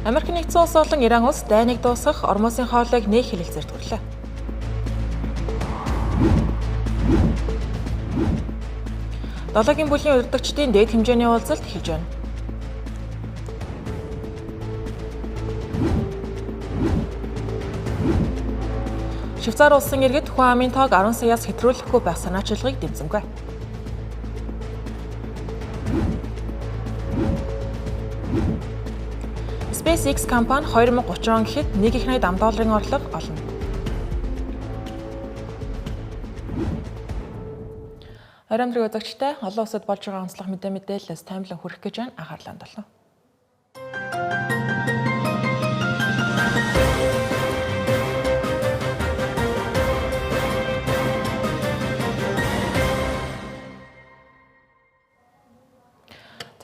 Америк нэгдсэн улс болон Иран улс дайныг дуусгах Ормосын хоолойг нэг хэлэлцээр төрлөө. Долоогийн бүлгийн удирдагчдын дээд хэмжээний уулзалт эхэлж байна. Швейцар улсын иргэд хүн амын тоог 10 саяас хэтрүүлэхгүй байх санаачилгыг дэмжсэнгүй. SpaceX компани 2030 он гэхэд $1.8 орлого олно. Арамдрыг үзэгчтэй олон улсад болж байгаа онцлог мэдээлэлээс таймлан хүрэх гэж байна. Анхаарлаа хандуулна.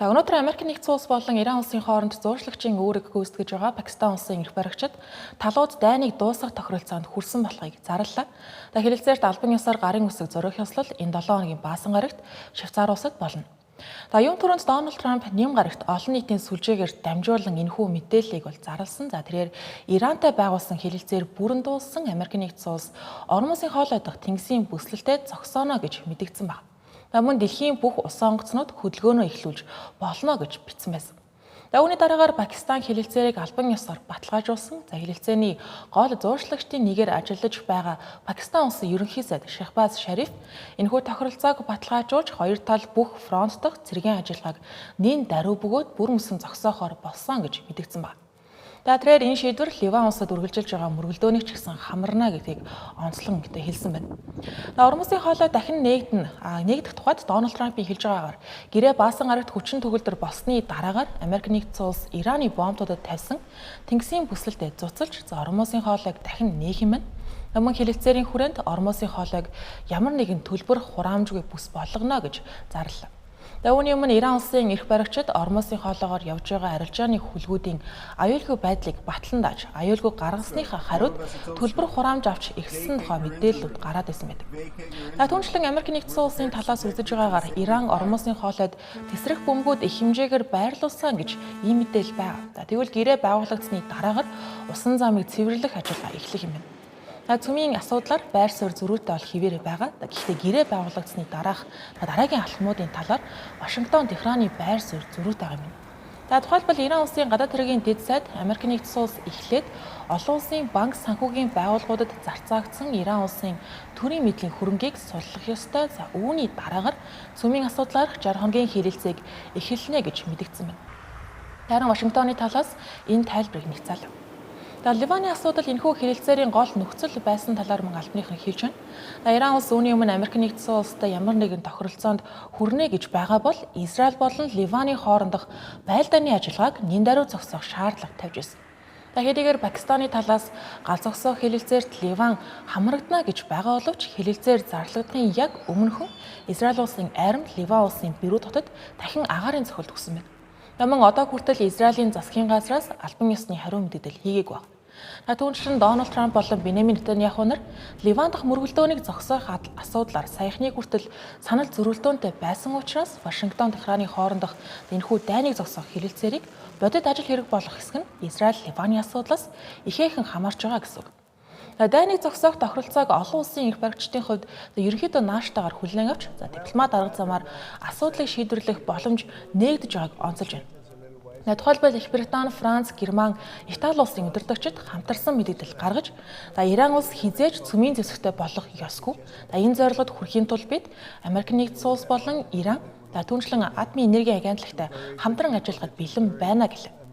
За өнөөдөр Америк нэгдсэн улс болон Иран улсын хооронд зууршлагчийн үүрэг гүйцэтгэж байгаа Пакистан улсын эрх баригчид талууд дайныг дуусгах тохиролцоонд хүрсэн болохыг зарлалаа. Хэлэлцээрт албан ёсоор гарын үсэг зориох ёслол энэ 7 хоногийн баасан гарагт Швейцар улсад болно. Юун түрүүнд Дональд Трамп нэм гарагт олон нийтийн сүлжээгээр дамжуулан энэхүү мэдээллийг бол зарласан. Тэгэхээр Ирантай байгуулсан хэлэлцээр бүрэн дууссан Америк нэгдсэн улс Ормосын хоолой дахь тэнгисийн бүслэлтэд зогсооно гэж мэдэгдсэн байна. Мөн дэлхийн бүх ус онгоцнууд хөдөлгөөнөө эхлүүлж болно гэж бичсэн байсан. Үүний дараагаар Пакистан хэлэлцээрийг албан ёсоор баталгаажуулсан. Хэлэлцээний гол зууршлагчдын нэгээр ажиллаж байгаа Пакистан улсын ерөнхий сайд Шахбаз Шариф энэхүү тохиролцоог баталгаажуулж хоёр тал бүх фронт дахь цэргийн ажиллагааг нэн даруй бөгөөд бүр мөсөн зогсоохоор болсон гэж мэдэгдсэн байна. Тэгэхээр энэ шийдвэр Ливан улсад үргэлжилж байгаа мөргөлдөөнийг ч гэсэн хамарна гэдгийг онцлон хэлсэн байна. Ормосын хоолой дахин нэгдэх тухайд Дональд Трампын хэлж байгаагаар гэрээ баасан гарагт хүчин төгөлдөр болсны дараагаар Америк нэгдсэн улс Ираны бомбуудад тавьсан тэнгисийн бүслэлтэд цуцалж Ормосын хоолойг дахин нээх юм байна. Мөн хэлэлцээрийн хүрээнд Ормосын хоолойг ямар нэгэн төлбөр хураамжгүй бүс болгоно гэж зарлалаа. Үүний өмнө Иран улсын эрх баригчид Ормосын хоолойгоор явж байгаа арилжааны хүлгүүдийн аюулгүй байдлыг батлан дааж, аюулгүй гаргасныхаа хариуд төлбөр хураамж авч эхэлсэн тухай мэдээллүүд гараад ирсэн байдаг. Түүнчлэн Америк нэгдсэн улсын талаас үзэж байгаагаар Иран Ормосын хоолойд тесрэх бөмбөгүүд их хэмжээгээр байрлуулсан гэж ийм мэдээлэл байна. Тэгвэл гэрээ байгуулагдсны дараагаар усан замыг цэвэрлэх ажиллагаа эхлэх юм байна. Цөмийн асуудлаар байр суурь зөрүүтэй бол хിവэр байгаа. Гэхдээ гэрээ байгуулагдсны дараагийн алхмуудын талаар Вашингтон, Техраны байр суурь зөрүүтэй байгаа юм. Тухайлбал Иран улсын гадаад хэргийн дэд сайд Америк нэгдсэн улс эхлээд олон улсын банк санхүүгийн байгууллагуудад зарцаагдсан Иран улсын төрийн мэдлийн хөрөнгийг суллах ёстой. Үүний дараагаар цөмийн асуудлаар 60 хоногийн хэлэлцээг эхэлнэ гэж мэдэгдсэн байна. Харин Вашингтоны талаас энэ тайлбарыг нэгцаалав. Ливаны асуудал энэхүү хэлэлцээрийн гол нөхцөл байсан талаар мөн албаныхан хэлж байна. Иран улс үүний өмнө Америк нэгдсэн улстай ямар нэгэн тохиролцоонд хүрнэ гэж байгаа бол Израиль болон Ливаны хоорондох байлдааны ажиллагааг нэн даруй зогсоох шаардлага тавьж байсан. Хэдийгээр Пакистаны талаас гал зогсоох хэлэлцээрт Ливан хамрагдана гэж байгаа боловч хэлэлцээр зарлагдахын яг өмнөхөн Израиль улсын арим Ливан улсын Бейрут хотод дахин агаарын цохилт өгсөн байна. Мөн одоо хүртэл Израилийн засгийн газраас албан ёсны хариу мэдээлэл хийгээг байна. Түүнчлэн Дональд Трамп болон Беньямин Нетаньяху нар Ливан дахь мөргөлдөөнийг зогсоох асуудлаар саяхны хүртэл санал зөрүүлдөөнтэй байсан учраас Вашингтон, Техраны хоорондох энэхүү дайныг зогсоох хэлэлцээрийг бодит ажил хэрэг болгох хэсэг нь Израиль Ливаны асуудлаас ихээхэн хамаарч байгаа гэсэн үг. Дайныг зогсоох тохиролцоог олон улсын эрх баригчдын хувьд ерөнхийдөө нааштайгаар хүлээн авч дипломат арга замаар асуудлыг шийдвэрлэх боломж нээгдэж байгааг онцолж байна. Тухайлбал Их Британи, Франц, Герман, Итали улсын удирдагчид хамтарсан мэдээлэл гаргаж, Иран улс хизээж цөмийн зэвсэгтэй болох ёсгүй. Энэ зорилгод хүрэхийн тулд бид Америк нэгдсэн улс болон Иран түүнчлэн атомын энергийн агентлагтай хамтран ажиллахад бэлэн байна гэлээ.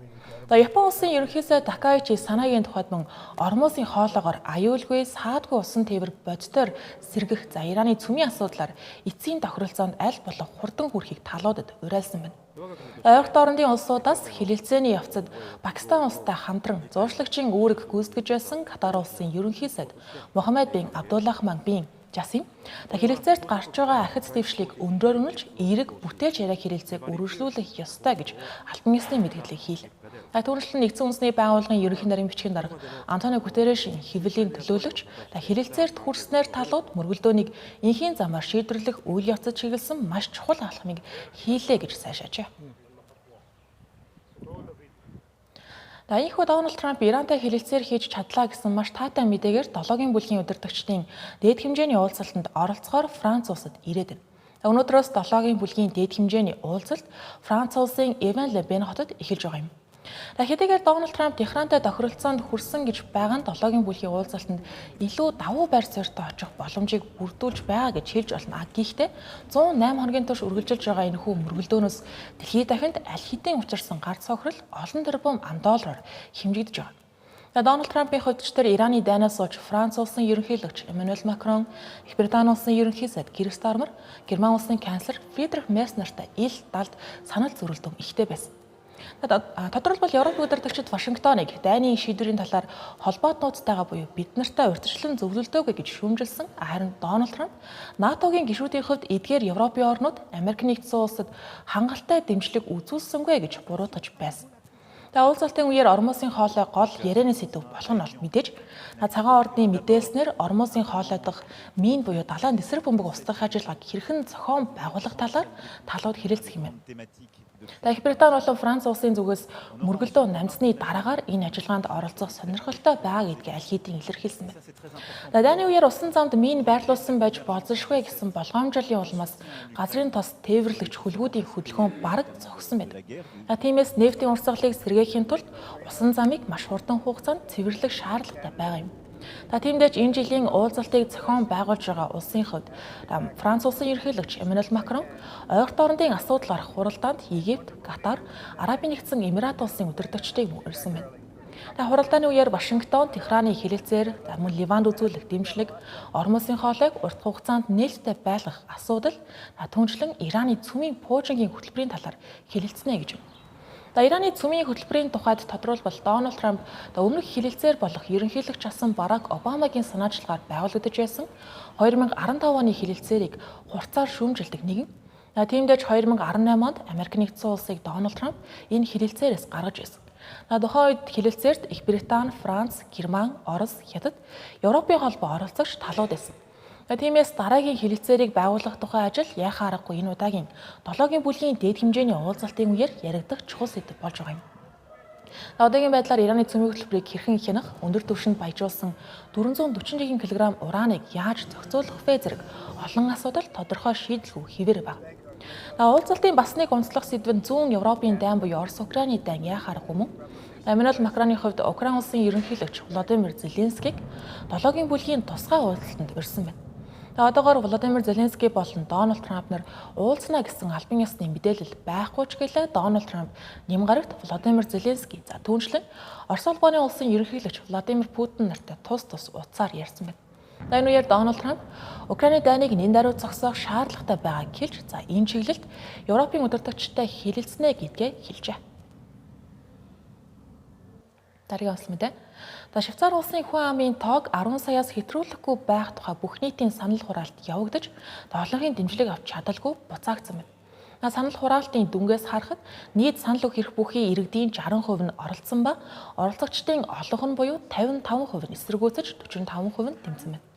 Япон улсын ерөнхий сайд Такаичи Санагийн тухайд мөн Ормосын хоолойгоор аюулгүй саадгүй усан тээвэр бодитоор сэргэх Ираны цөмийн асуудлаар эцсийн тохиролцоонд аль болох хурдан хүрэхийг талуудад уриалсан байна. Ойролт орнын улсуудаас хэлэлцээний явцад Пакистан улстай хамтран зууршлагчийн үүрэг гүйцэтгэж байсан Катар улсын ерөнхий сайд Мохаммед бин Абдулрахман бин Жасим хэлэлцээрт гарч байгаа ахиц дэвшлийг өндрөөрнөлж эерэг бүтээж яриа хэлэлцээг үргэлжлүүлэх ёстой гэж албан ёсны мэдээллийг хийлээ. Түүнчлэн нэгдсэн үндэсний байгууллагын ерөнхий нарийн бичгийн дарга Антонио Гутерришийн хэвлэлийн төлөөлөгч хэлэлцээрт хүрснээр талууд мөргөлдөөнийг инхийн замаар шийдвэрлэх үйл явцад чиглэсэн маш чухал алхмыг хийлээ гэж сайшаажээ. Энэхүү Дональд Трамп Ирантай хэлэлцээр хийж чадлаа гэсэн маш таатай мэдээгээр 7-гийн бүлгийн удирдагчдын дээд хэмжээний уулзалтанд оролцохоор Франц улсад ирээд байна. Өнөөдрөөс 7-гийн бүлгийн дээд хэмжээний уулзалт Франц улсын Эвен-ле-Бен хотод эхэлж байгаа юм. Хэдийгээр Дональд Трамп Техрантай тохиролцоонд хүрсэн гэж байгаа нь 7-гийн бүлгийн уулзалтанд илүү давуу байр суурьтай очих боломжийг бүрдүүлж байгаа гэж хэлж болно. Гэхдээ 108 хоногийн турш үргэлжилж байгаа энэхүү мөргөлдөөнөөс дэлхийд дахинд аль хэдийн учирсан гар цохрол олон тэрбум $10 хэмжигдэж байгаа. Дональд Трампын хувьдчдэр Ираны дайнаас сууж Франц улсын ерөнхийлөгч Эммануэль Макрон, Их Британи улсын ерөнхий сайд Кир Стармер, Герман улсын канцлер Фридрих Мерц нартай ил далд санал зөрүүлдэм ихтэй байсан. Тодорхойлбол Европын удирдагчид Вашингтоныг дайны шийдвэрийн талаар холбоот нууцтайгаа буюу бид нартай урьдчилан зөвлөлдөөгүй гэж шүүмжилсэн. Харин Дональд Трамп НАТОгийн гишүүдийн хувьд эдгээр Европын орнууд Америк нэгдсэн улсад хангалттай дэмжлэг үзүүлсэнгүй гэж буруутгаж байсан. Уулзалтын үеэр Ормосын хоолой гол ярианы сэдэв болох нь бол мэдээж цагаан ордны мэдээлснээр Ормосын хоолой дахь мин буюу далайн тэсрэг бөмбөг устгах ажиллагааг хэрхэн зохион байгуулах талаар талууд хэлэлцэх юм байна. Их Британи болон Франц улсын зүгээс мөргөлдөө намжсны дараагаар энэ ажиллагаанд оролцох сонирхолтой байгаа гэдгийг аль хэдийн илэрхийлсэн байна. Дайны үеэр усан замд мин байрлуулсан байж болзошгүй гэсэн болгоомжлолын улмаас газрын тос тээвэрлэгч хөлгүүдийн хөдөлгөөн бараг зогссон байдаг. Тиймээс нефтийн урсгалыг сэргээхийн тулд усан замыг маш хурдан хугацаанд цэвэрлэх шаардлагатай байгаа юм. Тиймдээч энэ жилийн уулзалтыг зохион байгуулж байгаа улсын хувьд Франц улсын ерөнхийлөгч Эммануэль Макрон ойролт орнын асуудал гарах хуралдаанд Египт, Катар, Арабын нэгдсэн Эмират улсын удирдагчдыг ирсэн байна. Хуралдааны үеэр Вашингтон, Техраны хэлэлцээр мөн Ливанд үзүүлэх дэмжлэг, Ормосын хоолойг урт хугацаанд нээлттэй байлгах асуудал, түүнчлэн Ираны цөмийн пуужингийн хөтөлбөрийн талаар хэлэлцэнэ гэж байна. Ираны цөмийн хөтөлбөрийн тухайд тодорхойлбол Дональд Трамп өмнөх хэлэлцээр болох ерөнхийлөгч асан Барак Обамагийн санаачлагаар байгуулагдаж байсан 2015 оны хэлэлцээрийг хурцаар шүүмжилдэг нэгэн. Тиймдээч 2018 онд Америк нэгдсэн улсыг Дональд Трамп энэ хэлэлцээрээс гаргаж ирсэн. Тухайн үед хэлэлцээрт Их Британи, Франц, Герман, Орос, Хятад, Европын холбоо оролцогч талууд байсан. Тиймээс дараагийн хэлэлцээрийг байгуулах тухай ажил яхаа аргагүй энэ удаагийн 7-гийн бүлгийн дээд хэмжээний уулзалтын үеэр яригдах чухал сэдэв болж байгаа юм. Одоогийн байдлаар Ираны цөмийн хөтөлбөрийг хэрхэн хянах, өндөр түвшинд баяжуулсан 441 кг ураныг яаж зохицуулах вэ зэрэг олон асуудал тодорхой шийдэлгүй хэвээр байна. Уулзалтын бас нэг онцлог сэдэв нь зүүн Европын дайн буюу Орос Украины дайн яхаа аргагүй мөн. Эммануэль Макроны хувьд Украин улсын ерөнхийлөгч Владимир Зеленскийг 7-гийн бүлгийн тусгай уулзалтанд урьсан байна. Одоогоор Владимир Зеленский болон Дональд Трамп нар уулзнаа гэсэн албан ёсны мэдээлэл байхгүй ч гэлээ Дональд Трамп нямгарагт Владимир Зеленский түүнчлэн Орос улбаны улсын ерөнхийлөгч Владимир Путин нартай тус утсаар ярьсан байна. Энэ үеэр Дональд Трамп Украины дайныг нэн даруй зогсоох шаардлагатай байгааг хэлж энэ чиглэлд Европын удирдагчтай хэлэлцэнэ гэдгээ хэлжээ. Дараагийн онцлог мэдээ. Швейцар улсын хүн амын тоог 10 саяас хэтрүүлэхгүй байх тухай бүх нийтийн санал хураалт явагдаж, долларын дэмжлэг авч чадалгүй буцаагдсан байна. Санал хураалтын дүнгээс харахад нийт санал өгөх эрх бүхий иргэдийн 60% нь оролцсон ба оролцогчдын олонх нь буюу 55% нь эсэргүүцэж 45% нь тэмцсэн байна.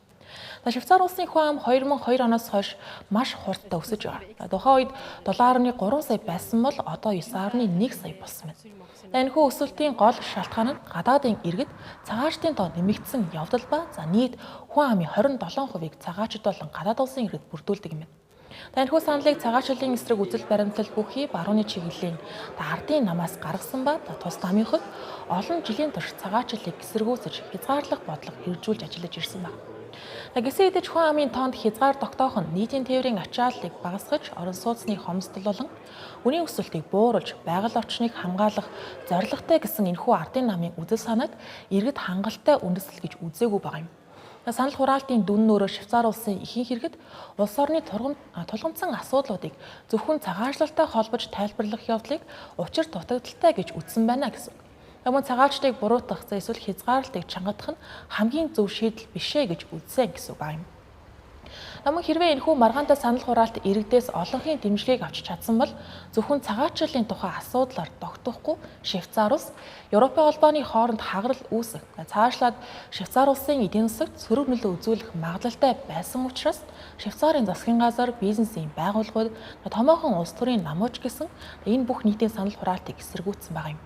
Швейцар улсын хүн ам 2002 оноос хойш маш хурдтай өсөж байгаа. Тухайн үед 7.3 сая байсан бол одоо 9.1 сая болсон байна. Энэхүү өсөлтийн гол шалтгаан нь гадаадын иргэд цагаачдын тоо нэмэгдсэн явдал ба нийт хүн амын 27%-ийг цагаачд болон гадаад улсын иргэд бүрдүүлдэг юм байна. Энэхүү саналыг цагаачлалын эсрэг үзэл баримтлал бүхий барууны чиглэлийн ардын намаас гаргасан ба тус намын хувьд олон жилийн турш цагаачлалыг эсэргүүцэж хязгаарлах бодлого хэрэгжүүлж ажиллаж ирсэн байна. Гэсэн хэдий ч хүн амын тоонд хязгаар тогтоох нь нийтийн тээврийн ачааллыг багасгаж орон сууцны хомсдол болон үнийн өсөлтийг бууруулж байгаль орчныг хамгаалах зорилготой гэсэн энэхүү ардын намын үзэл санааг иргэд хангалттай үндэслэл гэж үзээгүй байгаа юм. Санал хураалтын дүн нөрөө Швейцар улсын ихэнх иргэд улс орны тулгамдсан асуудлуудыг зөвхөн цагаачлалтай холбож тайлбарлах явдлыг учир дутагдaltaй гэж үзсэн байна гэсэн. Мөн цагаачдыг буруутгах эсвэл хязгаарлалтыг чангадах нь хамгийн зөв шийдэл бишээ гэж үзсэн гэсэн үг юм. Мөн хэрвээ энэхүү маргаантай санал хураалт иргэдээс олонхын дэмжлэгийг авч чадсан бол зөвхөн цагаачлалын тухай асуудлаар тогтохгүй Швейцар улс Европын холбооны хооронд хагарал үүсэх, цаашлаад Швейцар улсын эдийн засагт сөрөг нөлөө үзүүлэх магадлалтай байсан учраас Швейцарын засгийн газар, бизнесийн байгууллагууд, томоохон улс төрийн намууч гэсэн энэ бүх нийтийн санал хураалтыг эсэргүүцсэн байгаа юм.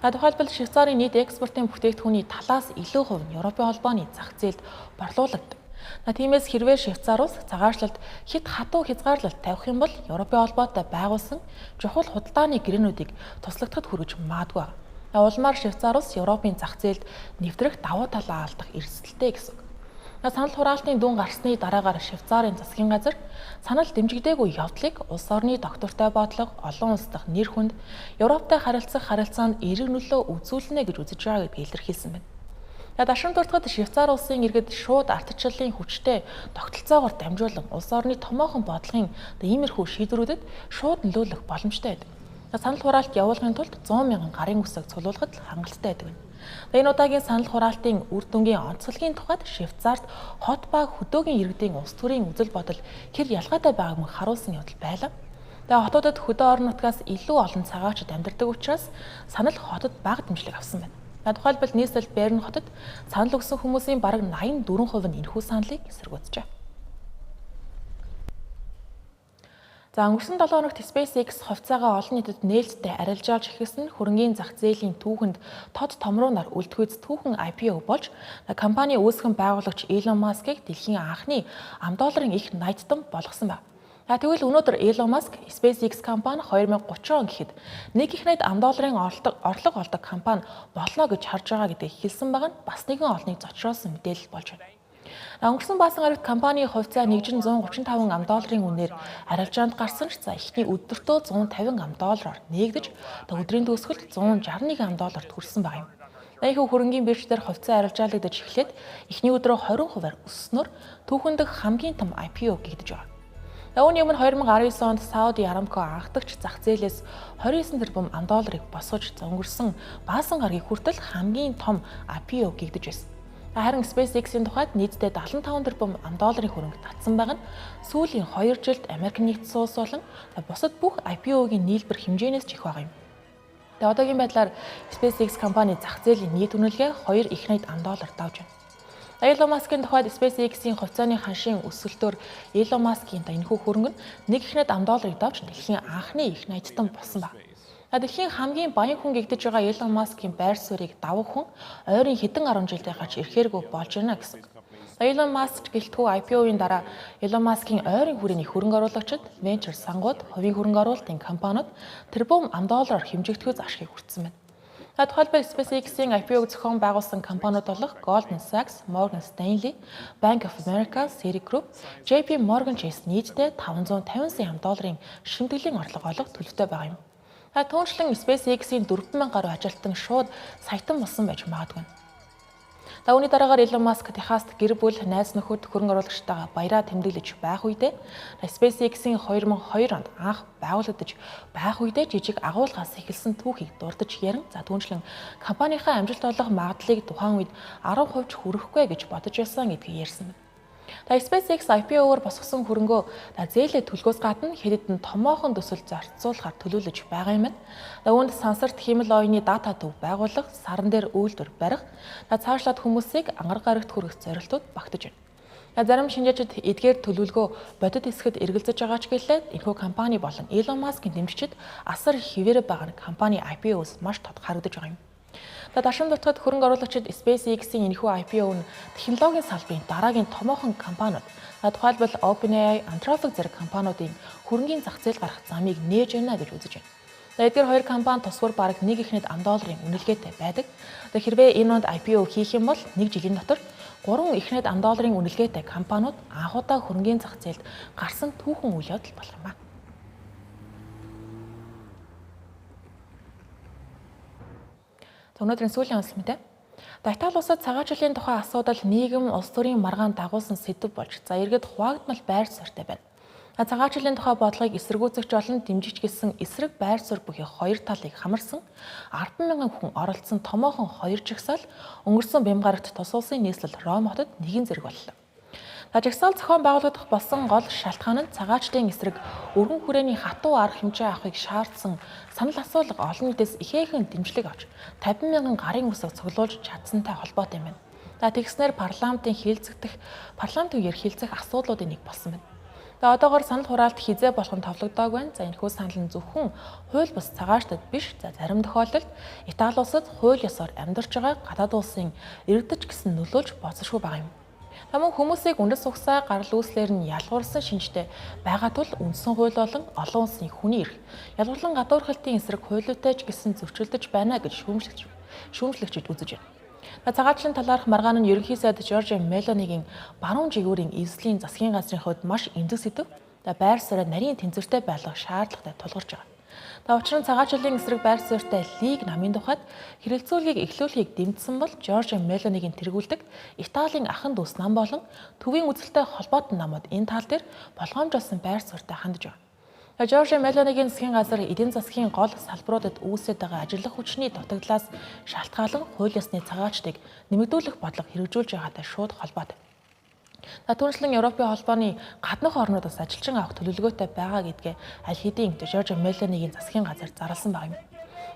Тухайлбал Швейцарын нийт экспортын бүтээгдэхүүний талаас илүү хувь нь Европын холбооны зах зээлд борлуулагддаг. Тиймээс хэрвээ Швейцар улс цагаачлалд хэд хатуу хязгаарлалт тавих юм бол Европын холбоотой байгуулсан чухал худалдааны гэрээнүүдийг туслагдахад хүргэж магадгүй. Улмаар Швейцар улс Европын зах зээлд нэвтрэх давуу талаа алдах эрсдэлтэй гэсэн үг. Санал хураалтын дүн гарсны дараагаар Швейцарын засгийн газар санал дэмжигдээгүй явдлыг улс орны доктортой бодлого, олон улс дахь нэр хүнд, Европтой харилцах харилцаанд эерэг нөлөө үзүүлнэ гэж үзэж байгаа гэдгийг илэрхийлсэн байна. Дашин дуртахад Швейцар улсын иргэд шууд ардчлалын хүчтэй тогтолцоогоор дамжуулан улс орны томоохон бодлогын иймэрхүү шийдвэрүүдэд шууд нөлөөлөх боломжтой байдаг. Санал хураалт явуулахын тулд 100 мянган гарын үсэг цуглуулахад хангалттай байдаг. Энэ удаагийн санал хураалтын үр дүнгийн онцлогийн тухайд Швейцарт хот ба хөдөөгийн иргэдийн улс төрийн үзэл бодол хэр ялгаатай байгааг мөн харуулсан явдал байлаа. Хотуудад хөдөө орон нутгаас илүү олон цагаачид амьдардаг учраас санал хотод бага дэмжлэг авсан байна. Тухайлбал нийслэл Берн хотод санал өгсөн хүмүүсийн бараг 84% нь энэхүү саналыг эсэргүүцжээ. Өнгөрсөн 7 хоногт SpaceX хувьцаагаа олон нийтэд нээлттэй арилжаалж эхэлсэн хөрөнгийн зах зээлийн түүхэнд тод томруунаар үлдэхүйц түүхэн IPO болж компани үүсгэн байгуулагч Elon Musk-ыг дэлхийн анхны $10 их найдтан болгосон байна. Тэгвэл өнөөдөр Elon Musk SpaceX компани 2030 он гэхэд нэг их найд $10 орлого олдог компани болно гэж харж байгаа гэдгийг хэлсэн байгаа нь бас нэгэн олныг зочроолсон мэдээлэл болж байна. Өнгөрсөн баасан гарагт компанийн хувьцаа нэгжин $135 үнээр арилжаанд гарсан ч эхний өдөртөө $150 нээгдэж өдрийн төгсгөлд $161 хүрсэн баг юм. Ийхүү хөрөнгийн бирждээр хувьцаа арилжаалагдаж эхлээд эхний өдрөө 20% өсснөөр түүхэндх хамгийн том IPO гэгдэж байгаа. Үүний өмнө 2019 онд Сауди Арамко анхдагч зах зээлээс $29 тэрбум босгож өнгөрсөн баасан гарагийн хүртэл хамгийн том IPO гэгдэж байсан. Харин SpaceX-ийн тухайд нийтдээ $75 тэрбум хөрөнгө татсан байгаа нь сүүлийн 2 жилд Америк нэгдсэн улс болон бусад бүх IPO-гийн нийлбэр хэмжээнээс ч их байгаа юм. Одоогийн байдлаар SpaceX компани зах зээлийн нийт үнэлгээ $2 их найд $10 давж байна. Elon Musk-ийн тухайд SpaceX-ийн хувьцааны ханшийн өсөлтөөр Elon Musk-ийн энэхүү хөрөнгө нь $1 их найд $10 давж дэлхийн анхны их найдтан болсон байна. Дэлхийн хамгийн баян хүн гэгдэж байгаа Elon Musk-ийн байр суурийг давах хүн ойрын хэдэн 10 жилдээ гарч ирэхээргүй болж байна гэсэн. Elon Musk гэлтгүү IPO-ийн дараа Elon Musk-ийн ойрын хүрээний хөрөнгө оруулагчид, венчур сангууд, хувийн хөрөнгө оруулалтын компаниуд тэрбум $10 хэмжигдэхүй ашгийг хүртсэн байна. Тухайлбал SpaceX-ийн IPO-г зохион байгуулсан компаниуд болох Goldman Sachs, Morgan Stanley, Bank of America, Citigroup, JP Morgan Chase нийтдээ $550 сая шимтгэлийн орлого олох төлөвтэй байгаа юм. Түүнчлэн SpaceX-ийн 4,000 гаруй ажилтан шууд саятан болсон байж магадгүй. Үүний дараагаар Elon Musk Техаст гэр бүл, найз нөхөд, хөрөнгө оруулагчтайгаа баяраа тэмдэглэж байх үедээ SpaceX-ийн 2002 онд анх байгуулагдаж байх үедээ жижиг агуулгаас эхэлсэн түүхийг дурдж ярин түүнчлэн компанийнхаа амжилт олох магадлалыг тухайн үед 10% ч хүрэхгүй гэж бодож байсан гэдгийг ярьсан байна. SpaceX IPO-оор босгосон хөрөнгөө зээлээ төлгөөс гадна хэд хэдэн томоохон төсөл зарцуулахаар төлөвлөж байгаа юм байна. Үүнд сансарт хиймэл оюуны дата төв байгуулах, саран дээр үйлдвэр барих, цаашлаад хүмүүсийг ангар гарагт хүргэх зорилтууд багтаж байна. Зарим шинжээчид эдгээр төлөвлөгөө бодит хэсгэд эргэлзэж байгаа ч гэлээ энэхүү компани болон Elon Musk-ийн дэмжигчид асар хിവэрэ байгаа нь компани IPO-с маш тод харагдаж байгаа юм. Дашин дутахад хөрөнгө оруулагчид SpaceX-ийн энэхүү IPO нь технологийн салбарын дараагийн томоохон компаниуд, тухайлбал OpenAI, Anthropic зэрэг компаниудын хөрөнгийн зах зээл гарах замыг нээж байна гэж үзэж байна. Эдгээр хоёр компани тусвар бараг $1 их найд $10 үнэлгээтэй байдаг. Хэрвээ энэ онд IPO хийх юм бол 1 жилийн дотор 3 их найд $10 үнэлгээтэй компаниуд анхудаа хөрөнгийн зах зээлд гарсан түүхэн үйл явдал болох юм аа. Өнөөдрийн сүүлийн онцлог мэдээ. Итали улсад цагаачлалын тухай асуудал нийгэм улс төрийн маргаан дагуулсан сэдэв болж иргэд хуваагдмал байр суурьтай байна. Цагаачлалын тухай бодлогыг эсэргүүцэгч болон дэмжигч гэсэн эсрэг байр суурь бүхий хоёр талыг хамарсан 10,000 хүн оролцсон томоохон хоёр жагсаал өнгөрсөн Бямгарагт тус улсын нийслэл Ром хотод нэгэн зэрэг боллоо. Жагсаал зохион байгуулагдах болсон гол шалтгаан нь цагаачлалын эсрэг өргөн хүрээний хатуу арга хэмжээ авахыг шаардсан санал асуулга олон нийтээс ихээхэн дэмжлэг авч 50,000 гарын үсэг цуглуулж чадсантай холбоотой юм байна. Тэгснээр парламентын ерхийлцэх асуудлуудын нэг болсон байна. Тэгээ одоогоор санал хураалт хизээ болох нь товлогдоог байна. За энэхүү санал нь зөвхөн хууль бус цагаачлалд биш. За зарим тохиолдолд Итали улсад хууль ёсоор амьдарч байгаа гадаад улсын иргэдэж гэсэн нөлөөлж боцсошгүй байгаа юм. Мөн хүмүүсийг үндэс угсаа гарал үүслэр нь ялгуулсан шинжтэй байгаа тул үндсэн хууль болон олон улсын хүний эрх ялгуурлан гадуурхалтын эсрэг хуулиутай ч гэсэн зөрчилдөж байна гэж шүүмжлэгчид үзэж байна. Цагаачлалын талаарх маргаан нь ерөнхий сайд Жоржиа Мелонигийн баруун жигүүрийн эзлийн засгийн газрын хувьд маш эмзэг сэдв. Байр суурь нарийн тэнцвэртэй байлгах шаардлагатай тулгарч байгаа. Учир нь цагаачлалын эсрэг байр суурьтай лиг намын тухайд хэрэгцүүлгийг эхлүүлэхийг дэмжсэн бол Жоржиа Мелонигийн тэргүүлдэг Италийн ахын дүүс нам болон төвийн үзэлтэй холбоотой намууд энэ тал дээр болгоомжлсон байр суурьтай хандж байгаа. Жоржиа Мелонигийн засгийн газар эдийн засгийн гол салбаруудад үүсэж байгаа ажиллах хүчний дутагдлаас шалтгаалan хууль ёсны цагаачдыг нэмэгдүүлэх бодлого хэрэгжүүлж байгаатай шууд холбоотой. Түүнчлэн Европын холбооны гаднах орнуудаас ажилчин авах төлөвлөгөөтэй байгаа гэдгээ аль хэдийн Жоржиа Мелонигийн засгийн газар зарласан баг юм.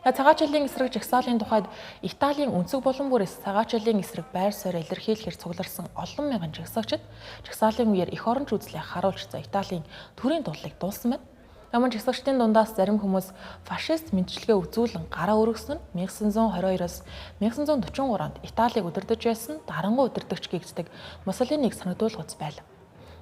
Цагаачлалын эсрэг жагсаалын тухайд Италийн өнцөг булан бүрээс цагаачлалын эсрэг байр суурь илэрхийлэхээр цугларсан олон мянган жагсаагчид жагсаалын үеэр эх оронч үзлээ харуулж Италийн төрийн дуулыг дуулсан байна. Мөн жагсаагчдын дундаас зарим хүмүүс фашист мэндчилгээ үзүүлэн гараа өргөсөн нь 1922-оос 1943 онд Италийг удирдах байсан дарангуй удирдагч гэгддэг Муссолиниг санагдуулгац байлаа.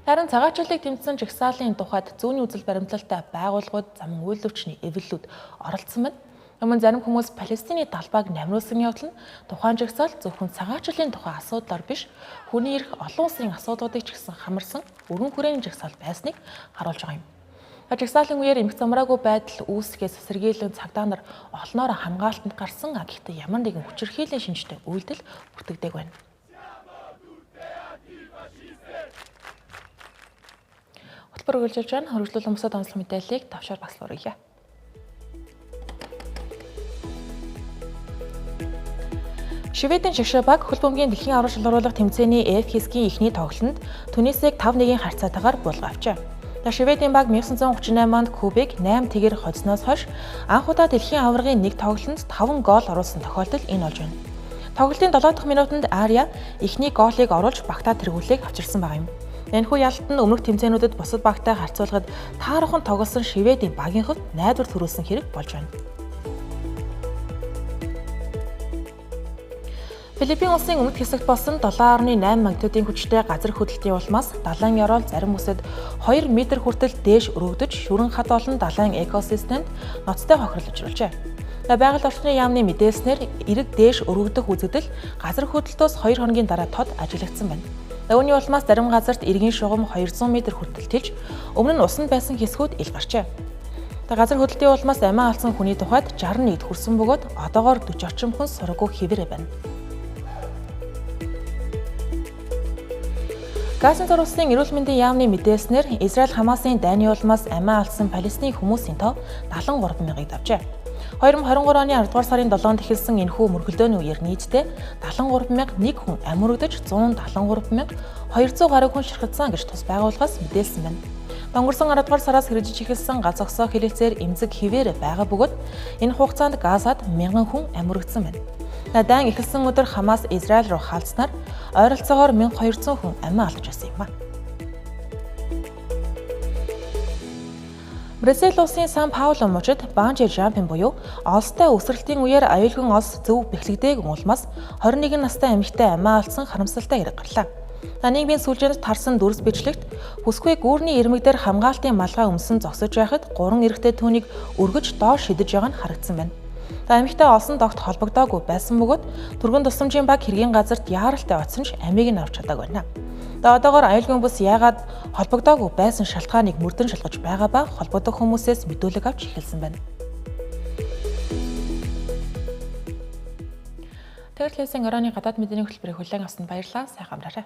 Харин цагаачлалыг тэмцсэн жагсаалын тухайд зүүнний үзэл баримтлалтай байгууллагууд замун үйл өвчний эвлэлүүд оролцсон байна. Мөн зарим хүмүүс Палестины талбайг намруулсан явдал нь тухайн жагсаал зөвхөн цагаачлалын тухай асуудлаар биш, хүний эрх олон улсын асуудлуудыг ч гэсэн хамарсан өргөн хүрээний жагсаал байсныг харуулж байгаа юм. Жагсаалын үеэр эмх замраагүй байдал үүсгэхээс сэргийлэн цагдаа нар олноор хамгаалтанд гарсан. Гэхдээ ямар нэгэн хүчирхийллийн шинжтэй үйлдэл бүртгэдэг байна. Хөтөлбөр үргэлжлэж байна. Хөрвүүлэн бусад онцлог мэдээллийг тавшаар багслуулъя. Шведийн шагшаа баг хөл бөмбөгийн дэлхийн аврал шалгаруулах тэмцээний F хэсгийн эхний тоглолтод Тунисыг 5-1 харьцаатайгаар буулгавчаа. Шведийн баг 1938 онд Кубыг 8-1-ээр хоцсноос хойш анх удаа дэлхийн аваргын нэг тоглолтод 5 гол оруулсан тохиолдол энэ болж байна. Тоглолтын 7 дахь минутанд Ария эхний голыг оруулж багтаа тэргүүлээг авчирсан байгаа юм. Энэхүү ялалт нь өмнөх тэмцээнүүдэд бусад багтай харьцуулахад таархан тоглосон Шведийн багийн хувьд найдвар төрүүлсэн хэрэг болж байна. Филиппин улсын өмнөд хэсэгт болсон 7.8 магнитудын хүчтэй газар хөдлөлтийн улмаас далайн ёроол зарим үсэд 2 м хүртэл дээш өргөдөж шүрэн хад олон далайн экосистемд ноцтой хохирол учруулжээ. Байгаль орчны яамны мэдээлснээр эрэг дээш өргөдөх үзэгдэл газар хөдлөлтөөс 2 хоногийн дараа тод ажиглагдсан байна. Үүний улмаас зарим газарт эргийн шугам 200 м хүртэл тэлж өмнө нь усанд байсан хэсгүүд ил гарчээ. Газар хөдлөлтийн улмаас амиа алдсан хүний тухайд 61-д хүрсэн бөгөөд одоогоор 40 орчим хүн сургаггүй хэвээрээ байна. Газын зурвалсын эрүүл мэндийн яамны мэдээлснээр Израиль Хамасын дайны улмаас амиа алдсан Палестины хүмүүсийн тоо 73 мянгыг давжээ. 2023 оны 10 дугаар сарын 7-нд эхэлсэн энэхүү мөргөлдөөний үеэр нийтдээ 73,001 хүн амь өргөдөж 173,200 гаруй хүн ширхэгдсэн гэж тус байгууллагаас мэдээлсэн байна. Өнгөрсөн 10 дугаар сараас хэрэгжиж эхэлсэн гал зогсоо хэлэлцээр эмзэг хിവэр байгаа бөгөөд энэ хугацаанд Газад 1000 хүн амь өргөдсөн байна. Дайн эхэлсэн өдөр Хамас Израиль руу хаалцсанаар ойролцоогоор 1200 хүн амиа алдаж байсан юм а. Бразил улсын Сан Пауло мужид банжи жампинг буюу олстой үсрэлтийн үеэр аюулгүй ос зөв бэхлэгдээг улмаас 21 настай эмэгтэй амиа алдсан харамсалтай хэрэг гарлаа. Нийгмийн сүлжээнд тарсан дүрс бичлэгт бүсгүй гүүрний ирмэг дээр хамгаалтын малгай өмсөн зогсож байхад 3 эрэгтэй түүнийг өргөж доош шидэж байгаа нь харагдсан байна. Эмэгтэй олсон догт холбогдоогүй байсан бөгөөд түргэн тусламжийн баг хэргийн газарт яаралтай очсон ч амийг нь авч чадаагүй байна. Одоогоор аюулгүй бүс яагаад холбогдоогүй байсан шалтгааныг мөрдөн шалгаж байгаа ба холбогдох хүмүүсээс мэдүүлэг авч эхэлсэн байна. Тэрхлээсийн орооны гадаад мэдээний хөтөлбөрийг хүлээн авсанд баярлалаа. Сайхан амраарай.